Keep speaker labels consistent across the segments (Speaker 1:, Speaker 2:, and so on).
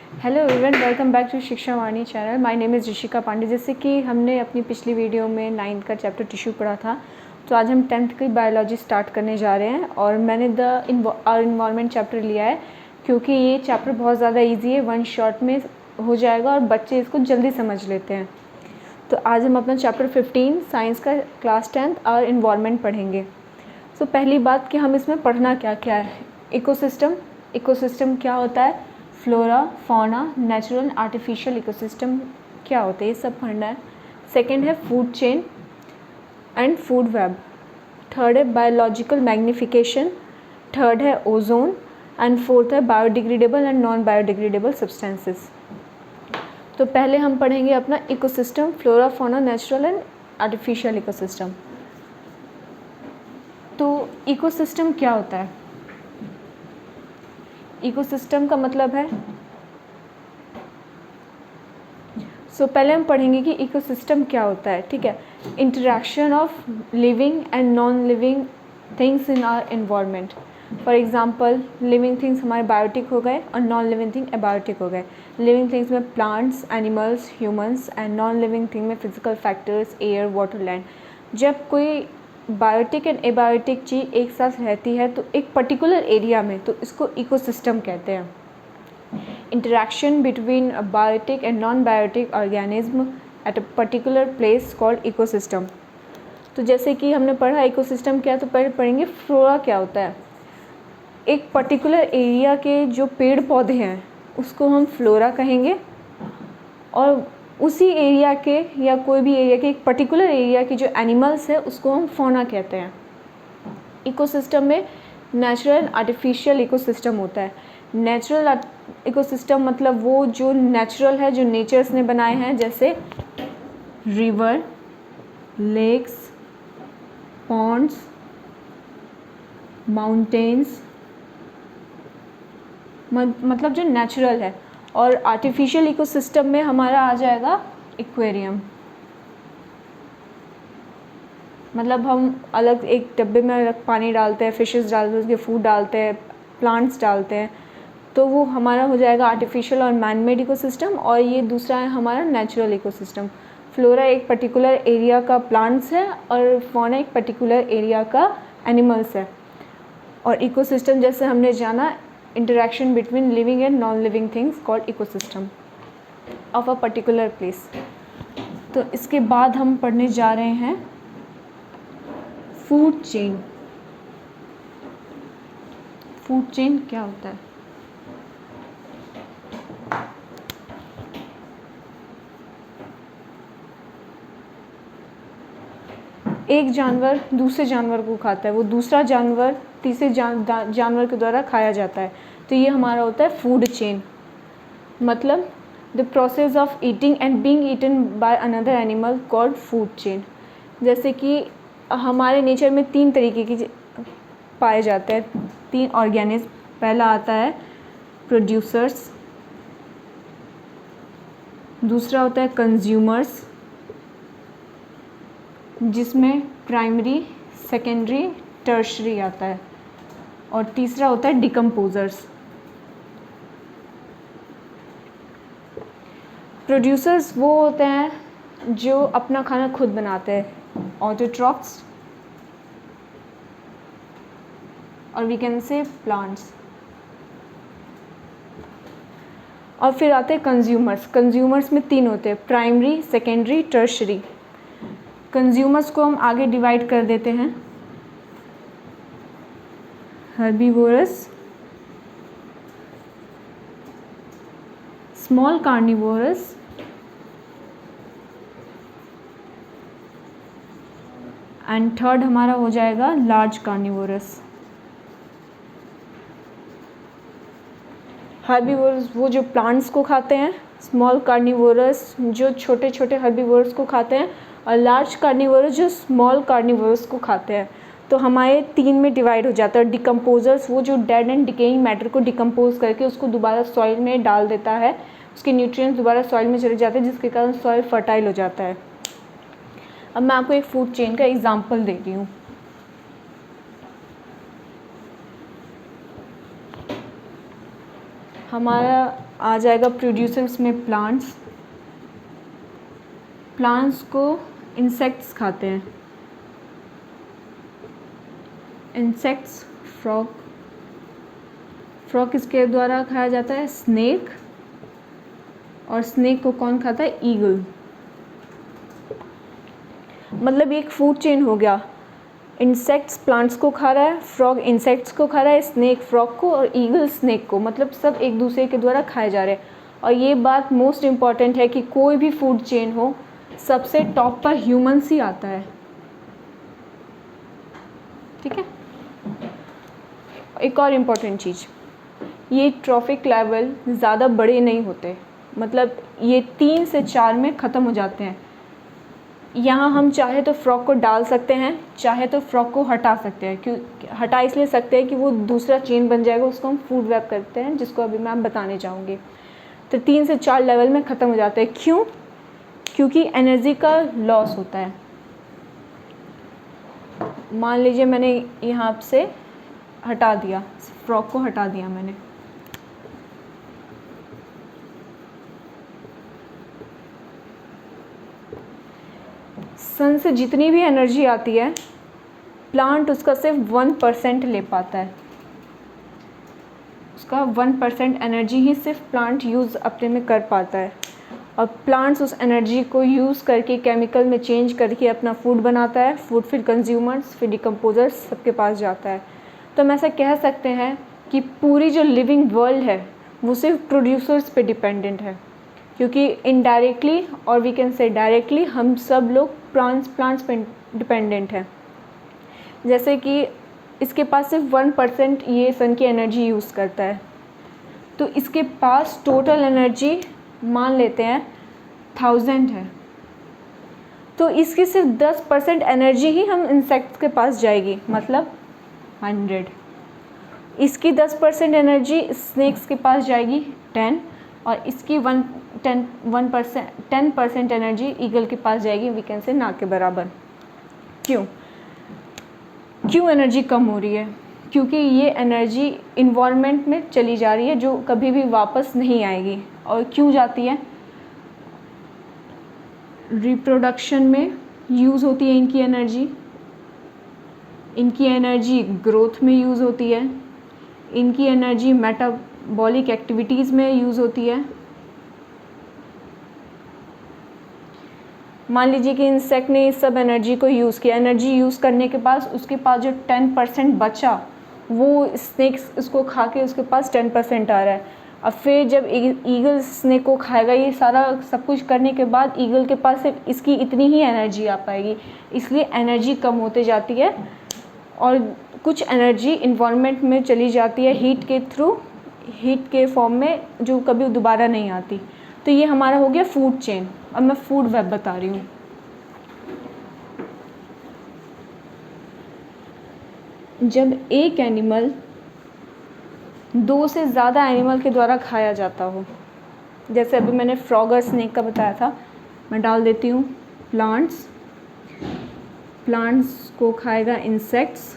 Speaker 1: Hello everyone, welcome back to Shiksha Vani channel. My name is Rishika Pandey. जैसे कि हमने अपनी पिछली वीडियो में 9th का चैप्टर टिश्यू पढ़ा था, तो आज हम 10th की बायोलॉजी स्टार्ट करने जा रहे हैं। और मैंने आवर इन्वायरमेंट चैप्टर लिया है क्योंकि ये चैप्टर बहुत ज़्यादा ईजी है, वन शॉट में हो जाएगा और बच्चे इसको जल्दी समझ लेते हैं। तो आज हम अपना चैप्टर 15 साइंस का क्लास 10th और इन्वायरमेंट पढ़ेंगे। तो पहली बात कि हम इसमें पढ़ना क्या क्या है। इकोसिस्टम क्या होता है, flora, fauna, natural, artificial ecosystem क्या होते हैं, ये सब पढ़ना है। सेकंड है food chain and food web. Third है बायोलॉजिकल मैग्निफिकेशन। थर्ड है ओजोन एंड फोर्थ है biodegradable and non biodegradable substances. तो पहले हम पढ़ेंगे अपना ecosystem, flora, fauna, natural and artificial ecosystem. तो इकोसिस्टम क्या होता है? इकोसिस्टम का मतलब है पहले हम पढ़ेंगे कि इकोसिस्टम क्या होता है। ठीक है, interaction of living and non living things in our environment. For example, living things हमारे बायोटिक हो गए और नॉन लिविंग थिंग एबायोटिक हो गए। लिविंग थिंग्स में plants, animals, humans and non living thing में physical factors, air, water, land. जब कोई बायोटिक एंड एबायोटिक चीज़ एक साथ रहती है तो एक पर्टिकुलर एरिया में, तो इसको इकोसिस्टम कहते हैं। Interaction between a biotic and non biotic organism at a particular place called ecosystem. तो जैसे कि हमने पढ़ा इकोसिस्टम क्या, तो पहले पढ़ेंगे फ्लोरा क्या होता है। एक पर्टिकुलर एरिया के जो पेड़ पौधे हैं उसको हम फ्लोरा कहेंगे, और उसी एरिया के या कोई भी एरिया के एक पर्टिकुलर एरिया के जो एनिमल्स है उसको हम फौना कहते हैं। इकोसिस्टम में नेचुरल, आर्टिफिशियल इकोसिस्टम होता है। नेचुरल इकोसिस्टम मतलब वो जो नेचुरल है, जो नेचर्स ने बनाए हैं, जैसे रिवर, लेक्स, पॉन्ड्स, माउंटेन्स, मतलब जो नेचुरल है। और आर्टिफिशियल इकोसिस्टम में हमारा आ जाएगा एक्वेरियम। मतलब हम अलग एक डब्बे में अलग पानी डालते हैं, फिशेस डालते हैं, उसके फूड डालते हैं, प्लांट्स डालते हैं, तो वो हमारा हो जाएगा आर्टिफिशियल और मैन मेड इकोसिस्टम। और ये दूसरा है हमारा नेचुरल इकोसिस्टम। फ्लोरा एक पर्टिकुलर एरिया का प्लांट्स है और फौना एक पर्टिकुलर एरिया का एनिमल्स है। और इकोसिस्टम जैसे हमने जाना, interaction between living and non living things called ecosystem of a particular place. तो इसके बाद हम पढ़ने जा रहे हैं फूड चेन। फूड चेन क्या होता है? एक जानवर दूसरे जानवर को खाता है, वो दूसरा जानवर तीसरे जानवर के द्वारा खाया जाता है, तो ये हमारा होता है फूड चेन। मतलब the process of eating and being eaten by another animal called food chain. जैसे कि हमारे नेचर में 3 तरीके की पाए जाते हैं, 3 ऑर्गेनिज्म। पहला आता है प्रोड्यूसर्स, दूसरा होता है कंज्यूमर्स जिसमें प्राइमरी, सेकेंडरी, टर्शरी आता है, और तीसरा होता है डिकम्पोजर्स। प्रोड्यूसर्स वो होते हैं जो अपना खाना खुद बनाते हैं, ऑटोट्रॉफ्स, और वी कैन से प्लांट्स। और फिर आते हैं कंज्यूमर्स। कंज्यूमर्स में 3 होते हैं, प्राइमरी, सेकेंडरी, टर्शरी। कंज्यूमर्स को हम आगे डिवाइड कर देते हैं, herbivorous, small carnivorous and third हमारा हो जाएगा लार्ज कार्निवोरस। हर्बीवोरस वो जो प्लांट्स को खाते हैं, स्मॉल कार्निवोरस जो छोटे छोटे हर्बीवोरस को खाते हैं, और लार्ज कार्निवोरस जो स्मॉल कार्निवोरस को खाते हैं। तो हमारे 3 में डिवाइड हो जाता है। डिकम्पोजर्स वो जो डेड एंड डिकेइंग मैटर को डिकम्पोज करके उसको दोबारा सॉइल में डाल देता है, उसके न्यूट्रिएंट्स दोबारा सॉइल में चले जाते हैं, जिसके कारण सॉइल फर्टाइल हो जाता है। अब मैं आपको एक फूड चेन का एग्जाम्पल दे रही हूँ। हमारा आ जाएगा प्रोड्यूसर्स में प्लांट्स। प्लांट्स को इंसेक्ट्स खाते हैं, इंसेक्ट्स, फ्रॉग। फ्रॉग किसके द्वारा खाया जाता है? स्नेक। और स्नेक को कौन खाता है? ईगल। मतलब एक फूड चेन हो गया, इंसेक्ट्स प्लांट्स को खा रहा है, फ्रॉग इंसेक्ट्स को खा रहा है, स्नेक फ्रॉग को और ईगल स्नेक को, मतलब सब एक दूसरे के द्वारा खाए जा रहे हैं। और ये बात मोस्ट इम्पॉर्टेंट है कि कोई भी फूड चेन हो, सबसे टॉप पर ह्यूमंस ही आता है। ठीक है। एक और इम्पॉर्टेंट चीज़, ये ट्रॉफिक लेवल ज़्यादा बड़े नहीं होते, मतलब ये 3 से 4 में ख़त्म हो जाते हैं। यहाँ हम चाहे तो फ्रॉग को डाल सकते हैं, चाहे तो फ्रॉग को हटा सकते हैं। क्यों हटा इसलिए सकते हैं कि वो दूसरा चेन बन जाएगा, उसको हम फूड वेब करते हैं, जिसको अभी मैं बताने चाहूँगी। तो 3 से 4 लेवल में ख़त्म हो जाते हैं। क्यों? क्योंकि एनर्जी का लॉस होता है। मान लीजिए मैंने यहाँ से हटा दिया, फ्रॉग को हटा दिया मैंने, सन से जितनी भी एनर्जी आती है, प्लांट उसका सिर्फ 1% ले पाता है। उसका 1% एनर्जी ही सिर्फ प्लांट यूज़ अपने में कर पाता है। और प्लांट्स उस एनर्जी को यूज़ करके केमिकल में चेंज करके अपना फूड बनाता है। फूड फिर कंज्यूमर्स, फिर डिकम्पोजर्स सबके पास जाता है। तो हम ऐसा कह सकते हैं कि पूरी जो लिविंग वर्ल्ड है वो सिर्फ प्रोड्यूसर्स पे डिपेंडेंट है, क्योंकि इनडायरेक्टली और वी कैन से डायरेक्टली हम सब लोग प्लांट्स पे डिपेंडेंट हैं। जैसे कि इसके पास सिर्फ 1% ये सन की एनर्जी यूज़ करता है, तो इसके पास टोटल एनर्जी मान लेते हैं 1000 है, तो इसकी सिर्फ 10% एनर्जी ही हम इंसेक्ट्स के पास जाएगी, मतलब 100। इसकी 10% एनर्जी स्नेक्स के पास जाएगी 10, और इसकी 10% एनर्जी ईगल के पास जाएगी, वी कैन से ना के बराबर। क्यों एनर्जी कम हो रही है? क्योंकि ये एनर्जी इन्वायरमेंट में चली जा रही है, जो कभी भी वापस नहीं आएगी। और क्यों जाती है? रिप्रोडक्शन में यूज़ होती है इनकी एनर्जी, इनकी एनर्जी ग्रोथ में यूज़ होती है, इनकी एनर्जी मेटाबॉलिक एक्टिविटीज़ में यूज़ होती है। मान लीजिए कि इंसेक्ट ने इस सब एनर्जी को यूज़ किया, एनर्जी यूज़ करने के बाद उसके पास जो 10% बचा, वो स्नेक्स उसको खा के उसके पास 10% आ रहा है। अब फिर जब ईगल स्नेक को खाएगा, ये सारा सब कुछ करने के बाद ईगल के पास सिर्फ इसकी इतनी ही एनर्जी आ पाएगी, इसलिए एनर्जी कम होते जाती है। और कुछ एनर्जी इन्वायरमेंट में चली जाती है हीट के थ्रू, हीट के फॉर्म में, जो कभी दोबारा नहीं आती। तो ये हमारा हो गया फूड चेन। अब मैं फूड वेब बता रही हूँ। जब एक एनिमल 2 से ज़्यादा एनिमल के द्वारा खाया जाता हो, जैसे अभी मैंने फ्रॉग और स्नेक का बताया था, मैं डाल देती हूँ प्लांट्स को खाएगा इंसेक्ट्स,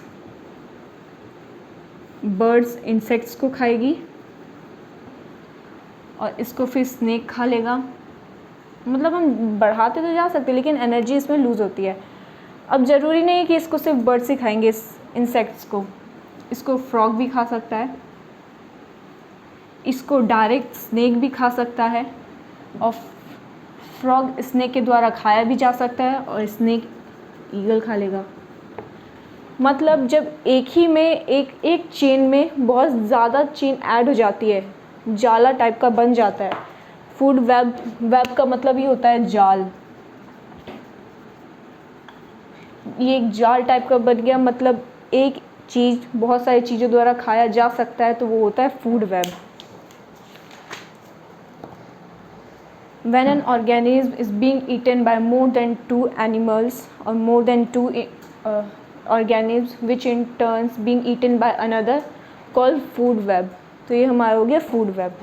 Speaker 1: बर्ड्स इंसेक्ट्स को खाएगी, और इसको फिर स्नेक खा लेगा। मतलब हम बढ़ाते तो जा सकते, लेकिन एनर्जी इसमें लूज़ होती है। अब ज़रूरी नहीं है कि इसको सिर्फ बर्ड्स ही खाएंगे, इंसेक्ट्स को, इसको फ्रॉग भी खा सकता है, इसको डायरेक्ट स्नेक भी खा सकता है, और फ्रॉग स्नेक के द्वारा खाया भी जा सकता है, और स्नेक ईगल खा लेगा। मतलब जब एक ही में एक चेन में बहुत ज़्यादा चेन ऐड हो जाती है, जाला टाइप का बन जाता है। फूड वेब का मतलब ही होता है जाल। ये एक जाल टाइप का बन गया, मतलब एक चीज़ बहुत सारी चीज़ों द्वारा खाया जा सकता है, तो वो होता है food web. When an organism is being eaten by more than 2 animals or more than 2 organisms which in turns being eaten by another called food web। तो ये हमारा हो गया फूड वेब।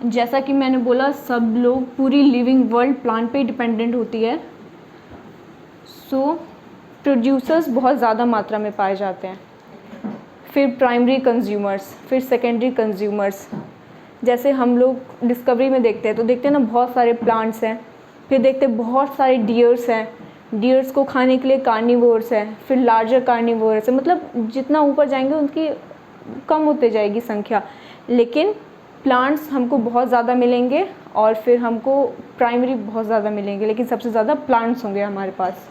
Speaker 1: जैसा कि मैंने बोला, सब लोग, पूरी लिविंग वर्ल्ड प्लांट पे डिपेंडेंट होती है। सो प्रोड्यूसर्स बहुत ज़्यादा मात्रा में पाए जाते हैं। फिर प्राइमरी कंज्यूमर्स, फिर सेकेंडरी कंज्यूमर्स। जैसे हम लोग डिस्कवरी में देखते हैं तो देखते हैं ना बहुत सारे प्लांट्स हैं, फिर देखते हैं बहुत सारे डियर्स हैं, डियर्स को खाने के लिए कार्निवोर्स हैं, फिर लार्जर कार्निवोर्स है, मतलब जितना ऊपर जाएंगे उनकी कम होते जाएगी संख्या, लेकिन प्लांट्स हमको बहुत ज़्यादा मिलेंगे और फिर हमको प्राइमरी बहुत ज़्यादा मिलेंगे, लेकिन सबसे ज़्यादा प्लांट्स होंगे हमारे पास।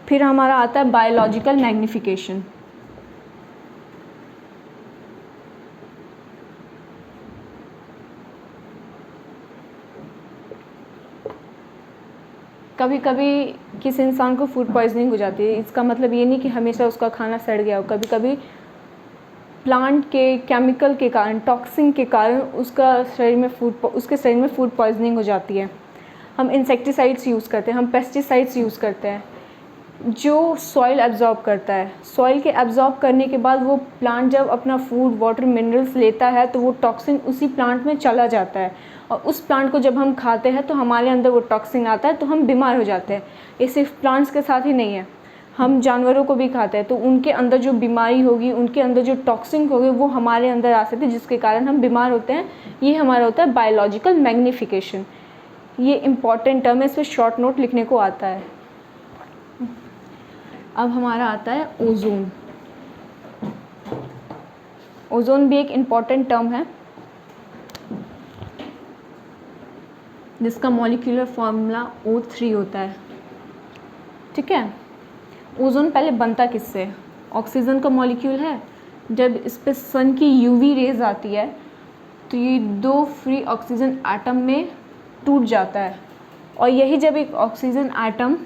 Speaker 1: फिर हमारा आता है बायोलॉजिकल मैग्निफिकेशन। कभी कभी किसी इंसान को फूड पॉइजनिंग हो जाती है, इसका मतलब ये नहीं कि हमेशा उसका खाना सड़ गया हो। कभी कभी प्लांट के केमिकल के कारण, टॉक्सिन के कारण उसके शरीर में फूड पॉइजनिंग हो जाती है। हम इंसेक्टिसाइड्स यूज़ करते हैं, हम पेस्टिसाइड्स यूज़ करते हैं जो सॉइल एब्जॉर्ब करता है। सॉइल के एब्जॉर्ब करने के बाद वो प्लांट जब अपना फूड, वाटर, मिनरल्स लेता है तो वो टॉक्सिन उसी प्लांट में चला जाता है, और उस प्लांट को जब हम खाते हैं तो हमारे अंदर वो टॉक्सिन आता है तो हम बीमार हो जाते हैं। ये सिर्फ प्लांट्स के साथ ही नहीं है, हम जानवरों को भी खाते हैं तो उनके अंदर जो बीमारी होगी, उनके अंदर जो टॉक्सिन होगी वो हमारे अंदर आ सकती है, जिसके कारण हम बीमार होते हैं। ये हमारा होता है बायोलॉजिकल मैग्निफिकेशन। ये इम्पॉर्टेंट टर्म है, इस पर शॉर्ट नोट लिखने को आता है। अब हमारा आता है ओजोन। ओजोन भी एक इम्पॉर्टेंट टर्म है जिसका मॉलिक्यूलर फॉर्मूला O3 होता है। ठीक है, ओजोन पहले बनता किससे? ऑक्सीजन का मॉलिक्यूल है, जब इस पर सन की यूवी रेज आती है तो ये 2 फ्री ऑक्सीजन एटम में टूट जाता है, और यही जब एक ऑक्सीजन एटम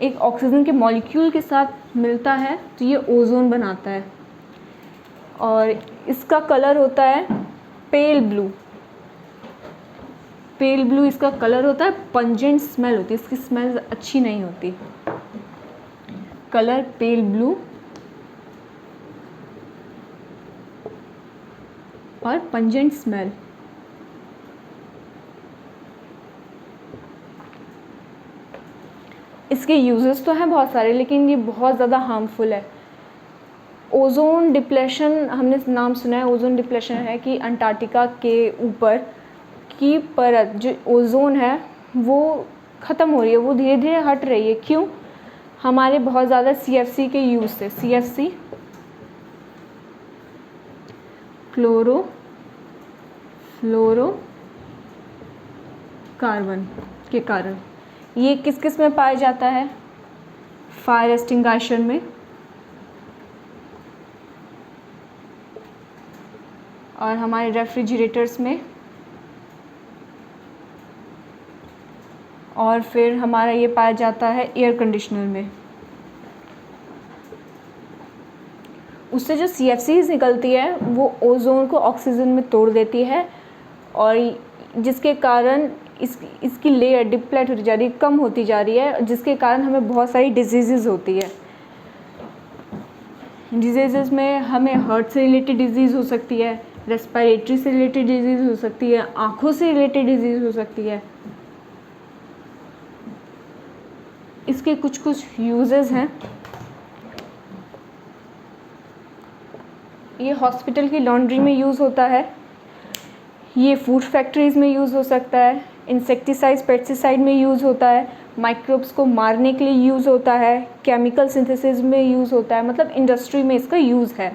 Speaker 1: एक ऑक्सीजन के मॉलिक्यूल के साथ मिलता है तो ये ओजोन बनाता है, और इसका कलर होता है पेल ब्लू। पेल ब्लू इसका कलर होता है, पंजेंट स्मेल होती है, इसकी स्मेल अच्छी नहीं होती। कलर पेल ब्लू और पंजेंट स्मेल। इसके यूजेस तो हैं बहुत सारे, लेकिन ये बहुत ज़्यादा हार्मफुल है। ओजोन डिप्लेशन, हमने नाम सुना है, ओजोन डिप्लेशन है कि अंटार्कटिका के ऊपर की परत जो ओजोन है वो ख़त्म हो रही है, वो धीरे धीरे हट रही है। क्यों? हमारे बहुत ज़्यादा CFC के यूज़ से, CFC क्लोरो फ्लोरो कार्बन के कारण। ये किस किस में पाया जाता है? फायर एक्सटिंग्विशर में, और हमारे रेफ्रिजरेटर्स में, और फिर हमारा ये पाया जाता है एयर कंडीशनर में। उससे जो CFCs निकलती है वो ओजोन को ऑक्सीजन में तोड़ देती है, और जिसके कारण इसकी लेयर डिप्लेट होती जा रही है, कम होती जा रही है, जिसके कारण हमें बहुत सारी डिजीज़ होती है। डिजीज़ में हमें हार्ट से रिलेटेड डिजीज़ हो सकती है, रेस्पिरेटरी से रिलेटेड डिजीज़ हो सकती है, आँखों से रिलेटेड डिजीज़ हो सकती है। इसके कुछ कुछ यूजेस हैं। ये हॉस्पिटल की लॉन्ड्री में यूज़ होता है, ये फूड फैक्ट्रीज़ में यूज़ हो सकता है, इंसेक्टिसाइड पेस्टिसाइड में यूज़ होता है, माइक्रोब्स को मारने के लिए यूज़ होता है, केमिकल सिंथेसिस में यूज़ होता है, मतलब इंडस्ट्री में इसका यूज़ है।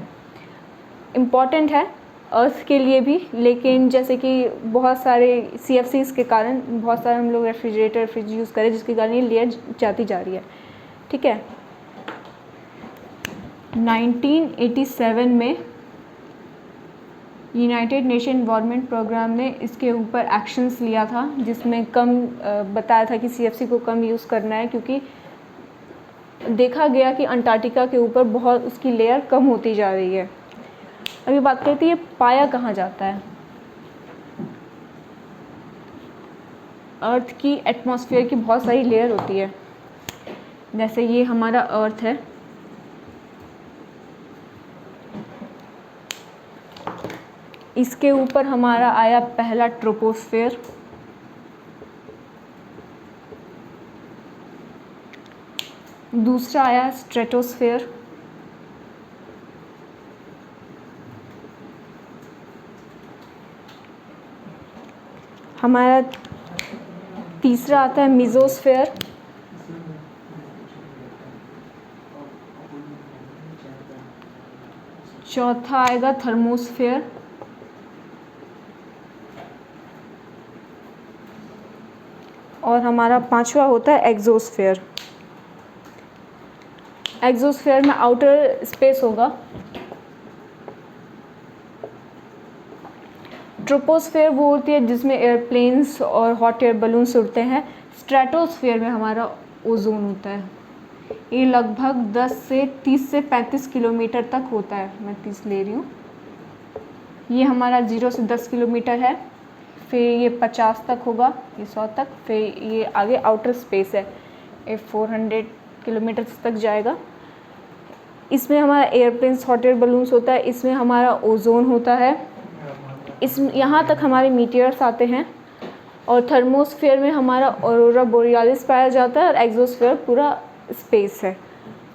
Speaker 1: इम्पॉर्टेंट है अर्थ के लिए भी, लेकिन जैसे कि बहुत सारे CFCs के कारण बहुत सारे हम लोग रेफ्रिजरेटर फ्रिज यूज़ करें, जिसके कारण ये लेयर जाती जा रही है। ठीक है, 1987 में यूनाइटेड नेशन एनवायरनमेंट प्रोग्राम ने इसके ऊपर एक्शंस लिया था, जिसमें बताया था कि CFC को कम यूज़ करना है, क्योंकि देखा गया कि अंटार्कटिका के ऊपर बहुत उसकी लेयर कम होती जा रही है। अभी बात करते हैं ये पाया कहाँ जाता है। अर्थ की एटमॉस्फेयर की बहुत सारी लेयर होती है, जैसे ये हमारा अर्थ है, इसके ऊपर हमारा आया पहला ट्रोपोस्फेयर, दूसरा आया स्ट्रेटोस्फेयर, हमारा तीसरा आता है मेसोस्फेयर। चौथा आएगा थर्मोस्फेयर। और हमारा पांचवा होता है एक्सोस्फेयर। एक्सोस्फेयर में आउटर स्पेस होगा। ट्रोपोस्फेयर वो होती है जिसमें एयरप्लेन्स और हॉट एयर बलून्स उड़ते हैं। स्ट्रेटोस्फेयर में हमारा ओजोन होता है। ये लगभग 10 से 30 से 35 किलोमीटर तक होता है। मैं 30 ले रही हूँ। ये हमारा 0 से 10 किलोमीटर है, फिर ये 50 तक होगा, ये 100 तक, फिर ये आगे आउटर स्पेस है, ये 400 किलोमीटर तक जाएगा। इसमें हमारा एयरप्लेन्स हॉट एयर बलून्स होता है, इसमें हमारा ओजोन होता है, इस यहाँ तक हमारे मीटियर्स आते हैं। और थर्मोस्फेयर में हमारा ऑरोरा बोरियालिस पाया जाता है और एक्सोस्फेयर पूरा स्पेस है।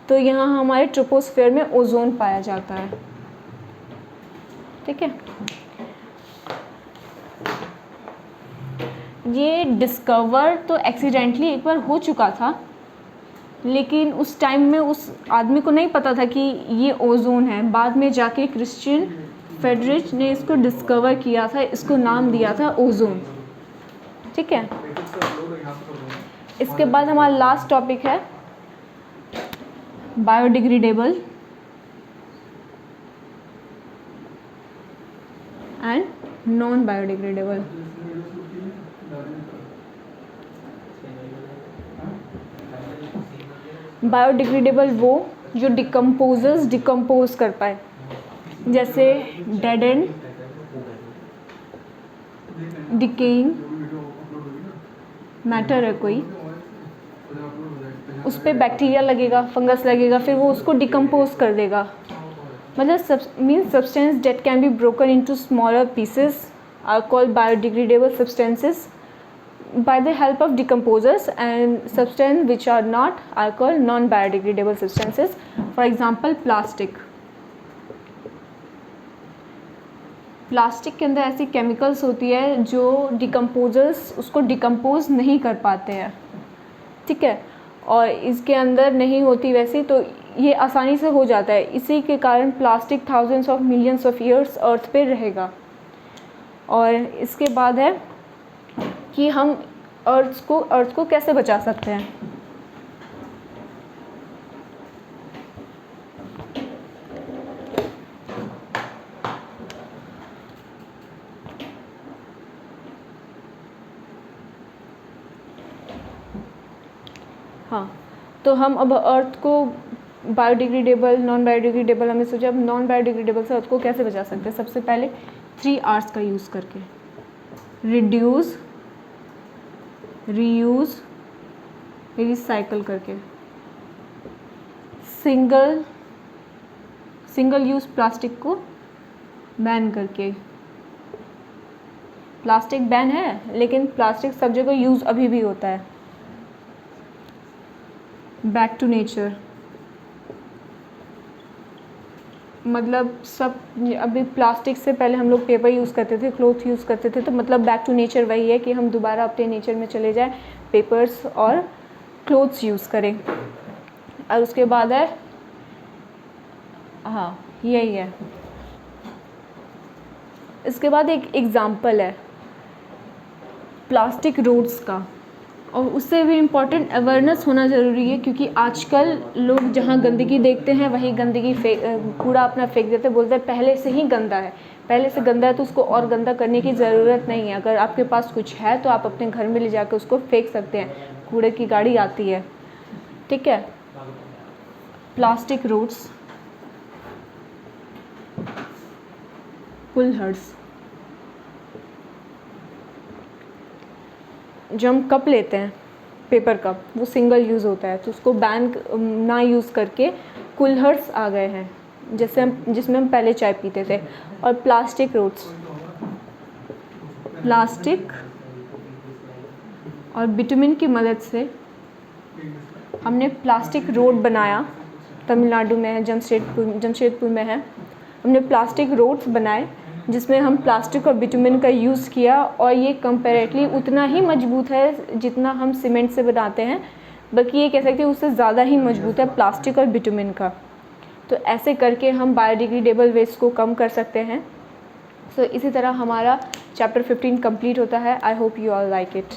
Speaker 1: तो यहाँ हमारे ट्रोपोस्फेयर में ओजोन पाया जाता है। ठीक है, ये डिस्कवर तो एक्सीडेंटली एक बार हो चुका था, लेकिन उस टाइम में उस आदमी को नहीं पता था कि ये ओजोन है। बाद में जाके क्रिश्चियन फेडरिच ने इसको डिस्कवर किया था, इसको नाम दिया था ओजोन। ठीक है, इसके बाद हमारा लास्ट टॉपिक है biodegradable and non biodegradable. Biodegradable वो जो डिकम्पोज कर पाए, जैसे डेड एंड, डिकेइंग मैटर है कोई, उस पर बैक्टीरिया लगेगा, फंगस लगेगा, फिर वो उसको डिकम्पोज कर देगा। मतलब means substance that can be broken into smaller pieces are called biodegradable substances by the help of decomposers, and substances which are not are called non biodegradable substances. For example, plastic के अंदर ऐसी chemicals होती है जो decomposers उसको decompose नहीं कर पाते हैं। ठीक है, और इसके अंदर नहीं होती वैसी, तो ये आसानी से हो जाता है। इसी के कारण plastic thousands of millions of years earth पे रहेगा। और इसके बाद है कि हम अर्थ को कैसे बचा सकते हैं। हाँ, तो हम अब अर्थ को बायोडिग्रेडेबल, नॉन बायोडिग्रेडेबल, हमने सोचा अब नॉन बायोडिग्रेडेबल से अर्थ को कैसे बचा सकते हैं। सबसे पहले 3 R's का यूज़ करके, रिड्यूस, रीयूज़, रिसाइकल करके। सिंगल यूज़ प्लास्टिक को बैन करके। प्लास्टिक बैन है, लेकिन प्लास्टिक सब जगह यूज़ अभी भी होता है। बैक टू नेचर, मतलब सब अभी प्लास्टिक से पहले हम लोग पेपर यूज़ करते थे, क्लॉथ यूज़ करते थे, तो मतलब बैक टू नेचर वही है कि हम दोबारा अपने नेचर में चले जाएं, पेपर्स और क्लॉथ्स यूज़ करें। और उसके बाद है, हाँ यही है। इसके बाद एक एग्ज़ाम्पल है प्लास्टिक रोड्स का, और उससे भी इम्पॉर्टेंट अवेयरनेस होना ज़रूरी है, क्योंकि आजकल लोग जहाँ गंदगी देखते हैं वहीं गंदगी कूड़ा अपना फेंक देते हैं। बोलते हैं पहले से ही गंदा है, पहले से गंदा है तो उसको और गंदा करने की ज़रूरत नहीं है। अगर आपके पास कुछ है तो आप अपने घर में ले जाकर उसको फेंक सकते हैं, कूड़े की गाड़ी आती है। ठीक है, प्लास्टिक रोड्स, कुल्हड़स, जो हम कप लेते हैं पेपर कप, वो सिंगल यूज़ होता है, तो उसको बैन ना यूज़ करके कुल्हड़स आ गए हैं, जिसमें हम पहले चाय पीते थे। और प्लास्टिक रोड्स, प्लास्टिक और बिटुमिन की मदद से हमने प्लास्टिक रोड बनाया। तमिलनाडु में है, जमशेदपुर में है। हमने प्लास्टिक रोड्स बनाए जिसमें हम प्लास्टिक और बिटुमिन का यूज़ किया, और ये कंपैरेटली उतना ही मजबूत है जितना हम सीमेंट से बनाते हैं, बल्कि ये कह सकते हैं उससे ज़्यादा ही मजबूत है प्लास्टिक और बिटुमिन का। तो ऐसे करके हम बायोडिग्रेडेबल वेस्ट को कम कर सकते हैं। सो इसी तरह हमारा चैप्टर 15 कंप्लीट होता है। I hope you all like it.